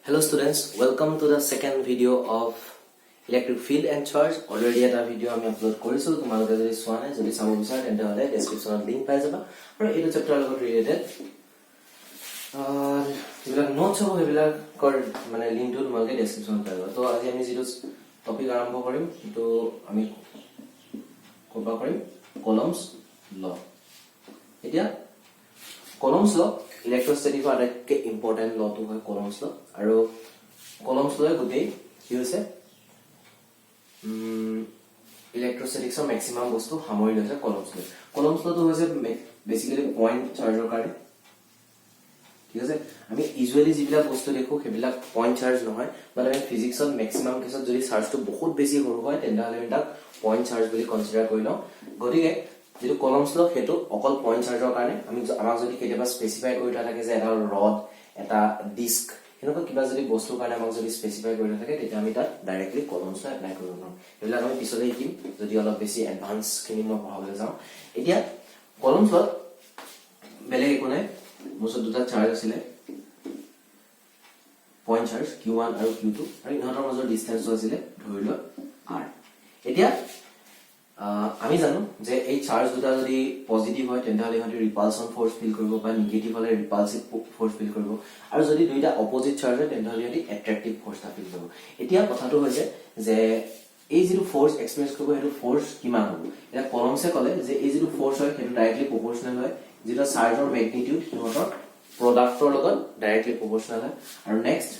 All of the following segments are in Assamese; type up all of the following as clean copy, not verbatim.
Hello students, welcome to the second video of electric field and charge. Already at a video I upload korisu tomaloke jodi soa nai jodi sabo bisare tente hole description of link pai jaba aru etu chapter logot related jibila notes hobo hebila kor mane link to tomaloke description pai jaba to aji ami jitu topic arambho korim to ami koba korim Coulomb's law. Etia Coulomb's law electrostatic or a important law to Coulomb's law. Aro Coulomb's law good day. Here say electrostatics of maximum goes to Hamoid as a Coulomb's law. Coulomb's law was basically point charge or card. I mean, usually Zibila goes to the cook, point charge no, but I mean physics of maximum case of the charge to both basic or and the point charge will consider going on. Go to যেটো Coulomb's law হেতু অকল পয়েন্ট চাৰ্জৰ কাৰণে আমি আমাক যদি কেতিয়াবা স্পেসিফাই কৰি থাকে যে এটা ৰড এটা ডিস্ক হেনকা কিবা যদি বস্তু কাৰণে আমাক যদি স্পেসিফাই কৰি থাকে তেতিয়া আমি তাত ডাইৰেক্টলি Coulomb's law এপ্লাই কৰিব পাৰোঁ এলা আমি পিছলৈ শিকিম যদি অলপ বেছি এডভান্স খিনি মই পঢ়াবলৈ যাওঁ এতিয়া Coulomb's law বেলেগ একো নাই মোৰ দুটা চাৰ্জ আছিল পয়েন্ট চাৰ্জ q1 আৰু q2 আৰু ইহঁতৰ মাজৰ ডিসটেন্সটো আছিল ধৰি লও r এতিয়া আমি জানো যে এই চার্জ দুটা যদি পজিটিভ হয় তেন্তে হলে হতে রিপালশন ফোর্স ফিল কৰিব বা নেগেটিভ হলে ৰিপালসিভ ফোৰ্স ফিল কৰিব আৰু যদি দুইটা অপোজিট চাৰ্জ হয় তেন্তে হলে হতে অ্যাট্ৰাক্টিভ ফোৰ্স ফিল কৰিব এতিয়া কথাটো হৈছে যে এই যেটো ফোৰ্স এক্সপেৰিয়েন্স কৰিব হেতু ফোর্স কিমান হ'ব এটা Coulomb'sে কলে যে এই যেটো ফোর্স হয় হেতু ডাইৰেক্টলি প্ৰপৰ্চনেল হয় যেটা চাৰ্জৰ ম্যাগনিটিউড হিমতৰ প্ৰডাক্টৰ লগত ডাইৰেক্টলি প্ৰপৰ্চনেল হয় আৰু নেক্সট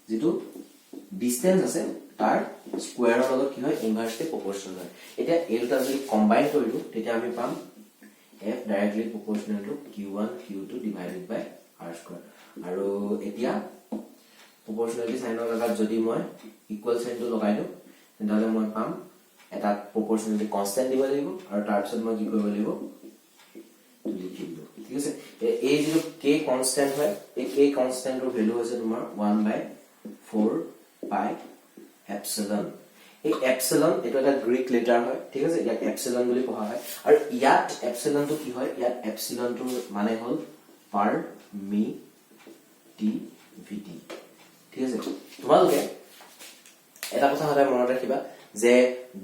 যেটো ডিসটেন্স আছে তাৰ স্কয়াৰৰ লগত কি হয় ইনভাৰ্সলি প্ৰপৰ্চনেল হয় এটা এই দুটা যদি কম্বাইন কৰিলো তেতিয়া আমি পাম f directly proportional to q1 q2 divided by r square আৰু এতিয়া প্ৰপৰ্চনেলিটি সাইনৰ লগত যদি মই ইকুৱেল সাইনটো লগাই দিও তেতিয়ালে মই পাম এটা প্ৰপৰ্চনেলিটি কনস্ট্যান্ট দিব লাগিব আৰু তাৰ পিছত মই কি কৰিব লাগিব লিখিব ঠিক আছে এই যে k কনস্ট্যান্ট হয় এই k কনস্ট্যান্টৰ ভ্যালু হৈছে তোমাৰ 1/4 পাই epsilon এই epsilon এটা এটা গ্ৰীক লেটাৰ হয় ঠিক আছে ইয়াক epsilon বুলি কোৱা হয় আৰু ইয়াত epsilon টো কি হয় ইয়াত epsilon টো মানে হল permittivity ঠিক আছে তোমালোকে এটা কথা হলে মনত ৰাখিবা যে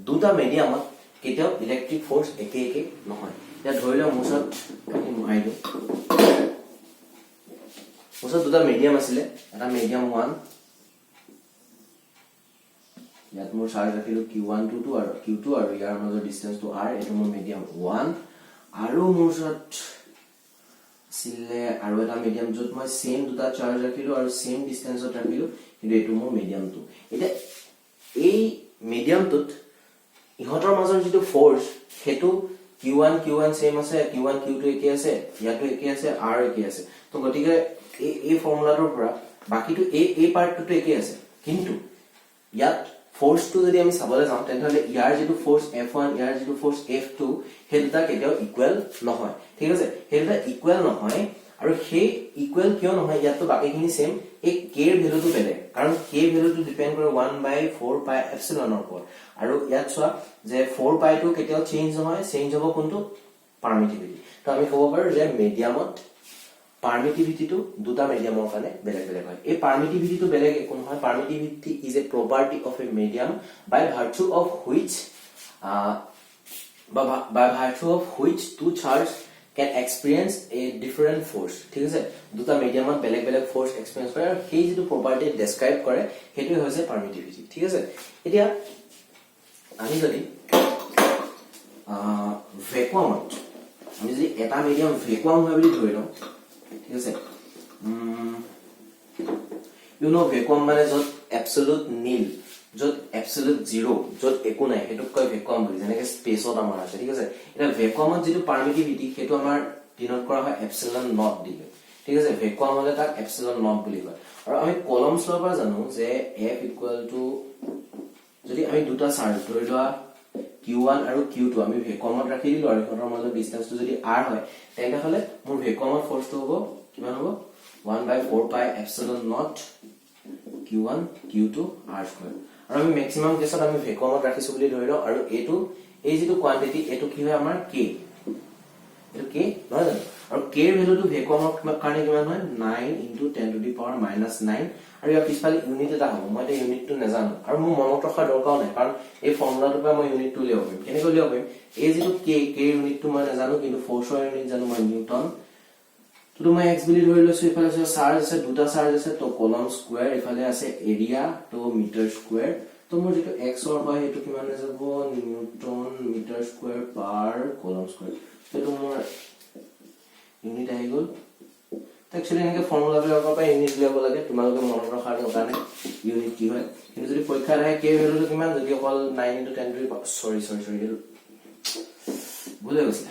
দুটা মিডিয়ামত কেতিয়াও ইলেক্ট্ৰিক ফোৰ্স একে একে নহয় এটা ধৰি লও মুছত আমি মুহাই দিও মুছত দুটা মিডিয়াম আছিল এটা মিডিয়াম 1 ইয়াত মোৰ চাৰ্জ ৰাখিলো q1 q2 আৰু ইয়াৰ মাজৰ ডিসটেন্স টু r এটো মোৰ মিডিয়াম 1 আৰু মোৰ সত সিলে আৰু এটা মিডিয়াম যত মই সেম দুটা চাৰ্জ ৰাখিলো আৰু সেম ডিসটেন্সত ৰাখিলো কিন্তু এটো মোৰ মিডিয়াম 2 এটা এই মিডিয়াম টুত ইহঁতৰ মাজৰ যেটো ফোর্স হেতু q1 সেম আছে q1 q2 একে আছে ইয়াটো একে আছে r একে আছে তো গটিকে এই ফৰ্মুলাটোৰ পৰা বাকিটো এই পাৰ্টটো একে আছে কিন্তু ইয়াত ফোৰ্স টু যদি আমি সাবলে যাও তেন্তে হলে ইয়াৰ যেটো ফোৰ্স f1 ইয়াৰ যেটো ফোৰ্স f2 হেলটা কেতিয়াও ইকুৱেল নহয় ঠিক আছে হেলটা ইকুৱেল নহয় আৰু সেই ইকুৱেল কিয় নহয় ইয়াতো বাকিখিনি সেম এই k এৰ ভ্যালুটো বেলেগ কাৰণ k ভ্যালুটো ডিপেন্ড কৰে 1/4 পাই এপসিলনৰ ওপৰত আৰু ইয়াত চোৱা যে 4 পাই টো কেতিয়াও চেঞ্জ নহয় চেঞ্জ হ'ব কোনটো পাৰমিটিভিটি তো আমি ক'ব পাৰো যে মিডিয়ামত permittivity to দুটা মিডিয়ামৰ কাৰণে বেলেগ বেলেগ হয় এই permittivity to বেলেগ কোন হয় permittivity is a property of a medium by virtue of which two charges can experience a different force ঠিক আছে দুটা মিডিয়ামত বেলেগ বেলেগ ফোর্স এক্সপেৰিয়েন্স কৰে আৰু সেই যেটো প্ৰপাৰ্টি ডেসক্ৰাইব কৰে হেতু হৈছে permittivity ঠিক আছে এতিয়া আমি যদি ভ্যাকুয়ামত আমি যদি এটা মিডিয়াম ভ্যাকুয়াম হয় বুলি ধৰি লওঁ ঠিক আছে you know vacuum মানে যত absolute nil যত absolute zero যত একো নাই হেতু কয় vacuum বুলি যেনেকে স্পেসত আমাৰ আছে ঠিক আছে এটা vacuumত যেটো permittivity হেতু আমাৰ ডিনোট কৰা হয় epsilon naught দিলে ঠিক আছে vacuum হলে তাক epsilon naught বুলি কয় আৰু আমি Coulomb's law পৰা জানো যে f যদি আমি দুটা চাৰ্জ ধৰি লোৱা q1 আৰু q2 আমি ভ্যাকুয়ামত ৰাখি দিলো আৰু ইহঁতৰ মাজৰ ডিসটেন্সটো যদি r হয় তেন্তে হলে মোৰ ভ্যাকুয়ামত ফোর্সটো হ'ব কিমান হ'ব 1/4 পাই epsilon naught q1 q2 r square আৰু আমি ম্যাক্সিমাম কেছত আমি ভ্যাকুয়ামত ৰাখিছো বুলি ধৰি লও আৰু এটো এই যেটো কোৱান্টিটি এটো কি হয় আমাৰ k এটো k নহয় জানো আৰু k ৰ ভ্যালুটো ভেকুৱামৰ কাৰণে কিমান হয় 9 * 10 to the power -9 আৰু ইয়াৰ পিছফালে ইউনিট এটা হ'ব মই এটা ইউনিটটো নাজানো আৰু মোৰ মনত ৰখাৰ দৰকাৰ নাই কাৰণ এই ফৰ্মুলাটোৰ পৰা মই ইউনিটটো উলিয়াব পাৰিম কেনেকৈ উলিয়াব পাৰিম এই যেটো k ইউনিটটো মই নাজানো কিন্তু ফোৰ্সৰ ইউনিট জানো মই নিউটন তো মই x বুলি ধৰি লৈছো ইফালে আছে চাৰ্জ আছে দুটা চাৰ্জ আছে তো কলম স্কয়াৰ ইফালে আছে এৰিয়া তো মিটাৰ স্কয়াৰ তো মোৰ যেটো x অৰ হয় হেতু কিমান যাব নিউটন মিটাৰ স্কয়াৰ পাৰ কলম স্কয়াৰ তো মোৰ ইউনিট আহি গল একচুয়ালি এনেকে ফৰ্মুলা বিলাকৰ পৰা ইউনিট উলিয়াব লাগে তোমালোকে মনত ৰখাৰ দৰকাৰ নাই ইউনিট কি হয় কিন্তু যদি পৰীক্ষা আহে k ভ্যালুটো কিমান যদি অকল 9 * 10 to the power সৰি ভুল হৈ গৈছে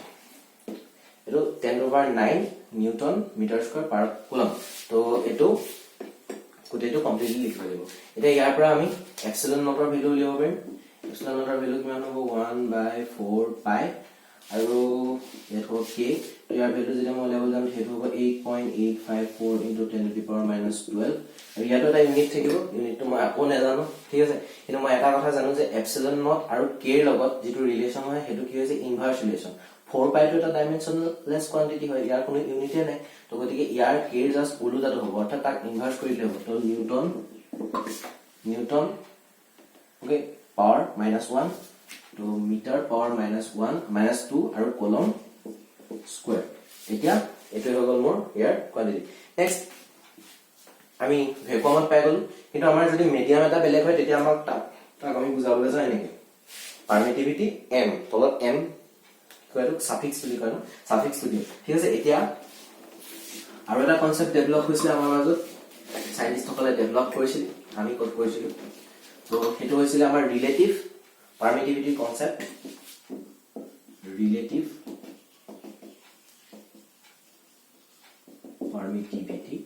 এটো 10 to the power 9 newton metre square per coulomb তো এটো কোটেটো কমপ্লিটলি লিখিব লাগিব এটা ইয়াৰ পৰা আমি এপসিলন নটৰ ভ্যালু উলিয়াব পাৰিম এপসিলন নটৰ ভ্যালু কিমান হ'ব 1/4 পাই আৰু এটো k ইয়াৰ ভ্যালু যদি মই উলিয়াব যাম হেতু হ'ব 8.854 * 10 to the power -12 আৰু ইয়াতো এটা ইউনিট থাকিব ইউনিটটো মই আকৌ নাজানো ঠিক আছে কিন্তু মই এটা কথা জানো যে এপসিলন নট আৰু k ৰ লগত যেটো ৰিলেচন হয় হেতু কি হৈছে ইনভাৰ্স ৰিলেচন 4 পাই তো এটা ডাইমেনশনলেস কোয়ান্টিটি হয় ইয়াৰ কোনো ইউনিটে নাই তো গতিকে ইয়াৰ k জাস্ট উলুটাটো হ'ব অৰ্থাৎ তাক ইনভাৰ্স কৰিলে হ'ব তো নিউটন ওকে পাৱাৰ -1 তো মিটাৰ পাৱাৰ -2 আৰু কলম স্কয়াৰ এতিয়া এটো হৈ গল মোৰ ইয়াৰ কোয়ান্টিটি নেক্সট আমি ভেকুৱামত পাই গল কিন্তু আমাৰ যদি মিডিয়াম এটা বেলেগ হয় তেতিয়া আমাক তাক আমি বুজাবলৈ যায় নেকি পাৰমিটিভিটি m তলত m কয়টো সাফিক্স বুলি কয় ন সাফিক্স বুলি ঠিক আছে এতিয়া আৰু এটা কনসেপ্ট ডেভেলপ হৈছিল আমাৰ মাজত সাইন্টিষ্ট সকলে ডেভেলপ কৰিছিল আমি কত কৰিছিল তো হেতু হৈছিল আমাৰ ৰিলেটিভ পাৰমিটিভিটি কনসেপ্ট ৰিলেটিভ পাৰমিটিভিটি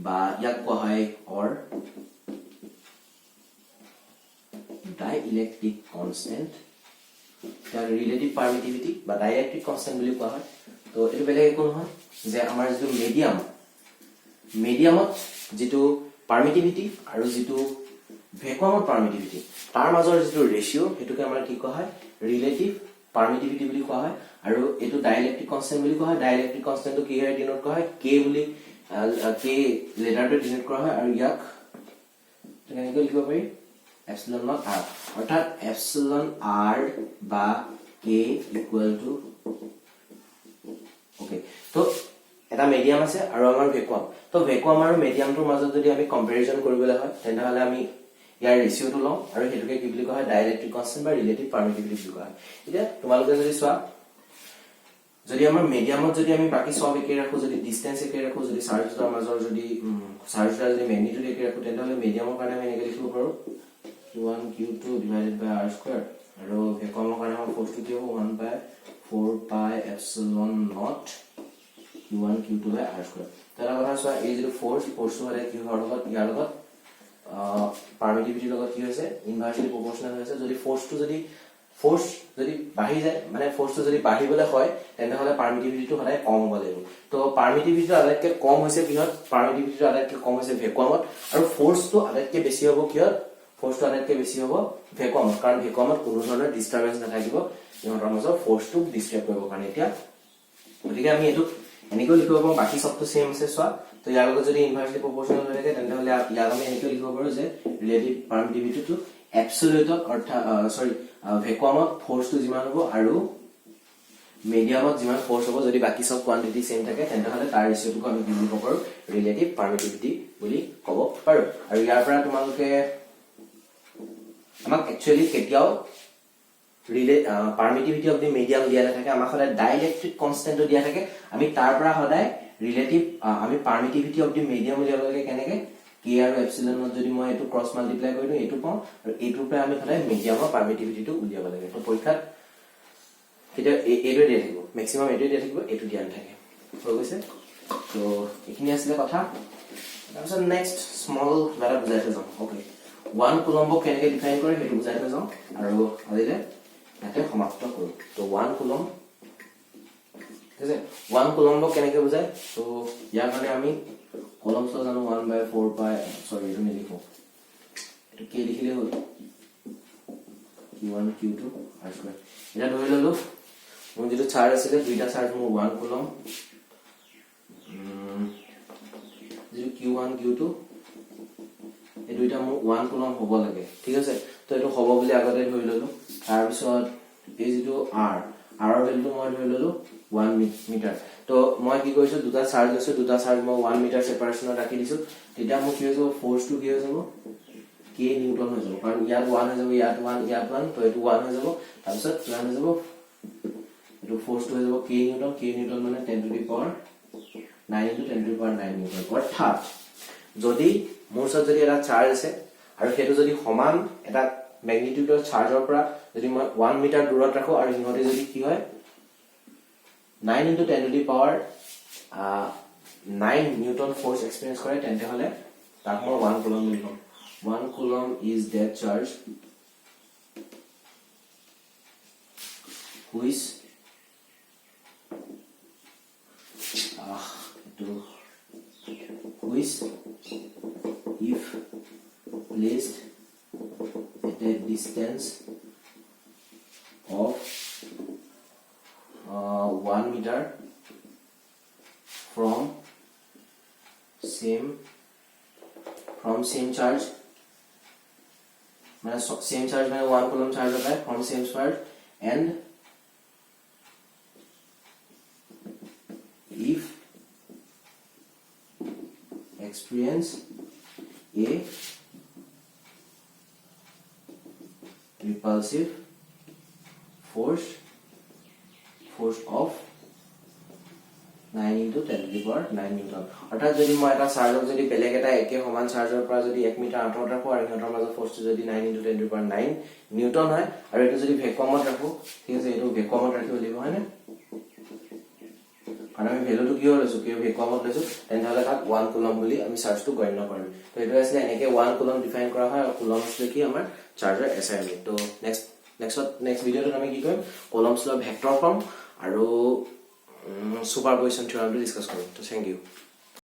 বা ইয়াক কোৱা হয় অৰ ডাইইলেক্ট্ৰিক কনস্ট্যান্ট তাৰ ৰিলেটিভ পাৰমিটিভিটি বা ডাইইলেক্ট্ৰিক কনস্ট্যান্ট বুলি কোৱা হয় তো এটো বেলেগ একো নহয় যে আমাৰ যেটো মিডিয়ামত যেটো পাৰমিটিভিটি আৰু যেটো ভেকুৱামত পাৰমিটিভিটি তাৰ মাজৰ যেটো ৰেশিও হেতুকে আমাৰ কি কোৱা হয় ৰিলেটিভ পাৰমিটিভিটি বুলি কোৱা হয় আৰু এটো ডাইইলেক্ট্ৰিক কনস্ট্যান্ট বুলি কোৱা হয় ডাইইলেক্ট্ৰিক কনস্ট্যান্টটো কি হয় ডিনোট কৰা হয় k বুলি k লেটাৰটো ডিনোট কৰা হয় আৰু ইয়াক কেনেকৈ লিখিব পাৰি এপসিলন নট r অৰ্থাৎ এপসিলন r বা k = ওকে তো এটা মিডিয়াম আছে আৰু আমাৰ ভেকুৱাম তো ভেকুৱাম আৰু মিডিয়ামটোৰ মাজত যদি আমি কম্পাৰিজন কৰিবলৈ হয় তেন্তে আমি ইয়াৰ ৰেশিওটো লওঁ আৰু হেতুকে কি বুলি কোৱা হয় ডাইইলেক্ট্ৰিক কনস্ট্যান্ট বা ৰিলেটিভ পাৰমিটিভিটি বুলি কোৱা হয় এতিয়া তোমালোকে যদি চোৱা যদি আমাৰ মিডিয়ামত যদি আমি বাকি সব একে ৰাখো যদি ডিসটেন্স একে ৰাখো যদি চাৰ্জৰ মাজৰ যদি চাৰ্জৰ যদি ম্যাগনিটিউড একে ৰাখো তেন্তে হলে মিডিয়ামৰ কাৰণে আমি এনেকৈ লিখিব পাৰো q1 q2 / r² আৰু ভেকুৱামৰ কাৰণে আমাৰ ফোৰ্সটো কি হ'ব 1/4 পাই epsilon not q1 q2 / r² তাৰ কথা চোৱা এই যে ফোৰ্সটো হলে কি হয় লগত ইয়াৰ লগত পাৰমিটিভিটি লগত কি হৈছে ইনভাৰ্সলি প্ৰপোৰ্শনাল হৈছে যদি ফোর্স যদি বাঢ়ি যায় মানে ফোর্সটো যদি বাঢ়িবলৈ হয় তেনে হলে পারমিটিভিটিটো সদায় কম হ'ব লাগিব তো পারমিটিভিটিটো আটাইতকৈ কম হৈছে কিহত পারমিটিভিটিটো আটাইতকৈ কম হৈছে ভেকুৱামত আৰু ফোৰ্সটো আটাইতকৈ বেছি হ'ব কিহত ফোৰ্সটো আটাইতকৈ বেছি হ'ব ভেকুৱামত কাৰণ ভেকুৱামত কোনো ধৰণৰ ডিস্টাৰবেন্স নাথাকিব ইহঁতৰ মাজৰ ফোৰ্সটো ডিস্ট্ৰাক্ট কৰিব কাৰণে এতিয়া গতিকে আমি এটো এনেকৈ লিখিব পাৰো বাকি সবটো সেম আছে চোৱা তো ইয়াৰ লগত যদি ইনভাৰ্সলি প্ৰপোৰ্শনাল হৈ থাকে তেন্তে হলে ইয়াক আমি এনেকৈ লিখিব পাৰো যে ৰিলেটিভ পাৰমিটিভিটিটো এবসলিউটত অৰ্থাৎ সৰি ভেকুৱামত ফোৰ্সটো যিমান হ'ব আৰু মিডিয়ামত যিমান ফোর্স হ'ব যদি বাকি সব কোয়ান্টিটি সেম থাকে তেন্তে হলে তাৰ ৰেশিওটো আমি কি বুলি ক'ব পাৰো ৰিলেটিভ পাৰমিটিভিটি বুলি ক'ব পাৰো আৰু ইয়াৰ পৰা তোমালোকে আমাক একচুয়ালি কেতিয়াও পাৰমিটিভিটি অফ দি মিডিয়াম দিয়া নাথাকে আমাক সদায় ডাইইলেক্ট্ৰিক কনস্ট্যান্টটো দিয়া থাকে আমি তাৰ পৰা সদায় ৰিলেটিভ আমি পাৰমিটিভিটি অফ দি মিডিয়াম উলিয়াব লাগে কেনেকে k আৰু এপসিলন নট যদি মই এটো ক্ৰস মাল্টিপ্লাই কৰি দিও এটো পাও আৰু এটোৰ পৰা আমি সদায় মিডিয়ামৰ পাৰমিটিভিটিটো উলিয়াব লাগে তো পৰীক্ষাত কিটা এটো দিয়া থাকিব ম্যাক্সিমাম এটো দিয়া থাকিব এটো দিয়া নাথাকে হৈ গৈছে তো এখিনি আছিল কথা তাৰপিছত নেক্সট স্মল বাৰা বুজাই যাম ওকে 1 কুলম্ব কেনেকৈ ডিফাইন কৰে হেতু বুজাই যাম আৰু আজিলে ইয়াতে সমাপ্ত কৰো তো 1 কুলম্ব ঠিক আছে 1 কুলম্ব কেনেকৈ বুজায় তো ইয়াৰ কাৰণে আমি কলম সহ জানো 1/4 পাই সৰি এটো নিলিখো এটো কি লিখিলে হ'ল q1 q2 r² এটা ধৰি ললো মোৰ যেটো চাৰ্জ আছে দুইটা চাৰ্জ মোৰ 1 কুলম যেটো q1 q2 এই দুইটা মোৰ 1 কুলম হ'ব লাগে ঠিক আছে তো এটো হ'ব বুলি আগতে ধৰি ললো তাৰ পিছত এই যেটো r ৰ ভ্যালুটো মই ধৰি ললো 1 মিটাৰ তো মই কি কৰিছো দুটা চাৰ্জ আছে দুটা চাৰ্জ মই 1 মিটাৰ সেপাৰেশনত ৰাখি দিছো তেতিয়া মোৰ কি হ'ব ফোৰ্স টু কি হৈ যাব k নিউটন হৈ যাব কাৰণ ইয়াত 1 হৈ যাব ইয়াত 1 ইয়াত 1 তো এটো 1 হৈ যাব তাৰ পিছত কিমান হৈ যাব এটো ফোৰ্স টু হৈ যাব k নিউটন মানে 10 to the power 9 into 10 to the power 9 Newton অৰ্থাৎ যদি মোৰ ওচৰত যদি এটা চাৰ্জ আছে আৰু হেতু যদি সমান এটা ম্যাগনিটিউডৰ চাৰ্জৰ পৰা যদি মই 1 মিটাৰ দূৰত ৰাখো আৰু ইহঁতে যদি কি হয় 9 into 10 to the power 9 Newton force experience কৰে তেন্তে হলে তাক মই 1 কুলম বুলি কম 1 coulomb is that charge which if placed at a distance of 1 meter from same charge মানে same charge মানে 1 coulomb charge होता है from same charge and if experience a repulsive force of 9 into 10 to the power 9 Newton অৰ্থাৎ যদি মই এটা চাৰ্জক যদি বেলেগ এটা একে সমান চাৰ্জৰ পৰা যদি 1 মিটাৰ আঁতৰত ৰাখো আৰু ইহঁতৰ মাজৰ ফোৰ্সটো যদি 9 into 10 to the power 9 Newton হয় আৰু এটো যদি ভ্যাকুয়ামত ৰাখো ঠিক আছে এটো ভ্যাকুয়ামত ৰাখিব লাগিব হয় না কাৰণ আমি ভ্যালুটো কি হলৈছো কি ভ্যাকুয়ামত লৈছো তেনে হলে তাক 1 কুলম বুলি আমি চাৰ্জটো গণ্য কৰিম তো এটো আছে এনেকে 1 কুলম ডিফাইন কৰা হয় আৰু কুলম আছে কি আমাৰ চাৰ্জৰ SI ইউনিট তো নেক্সট ভিডিওত আমি কি কৰিম কুলমছ ল ভেক্টৰ ফৰ্ম আৰু সুপাৰপজিশন থিওৰামটো ডিসকাস কৰিম তো থ্যাংক ইউ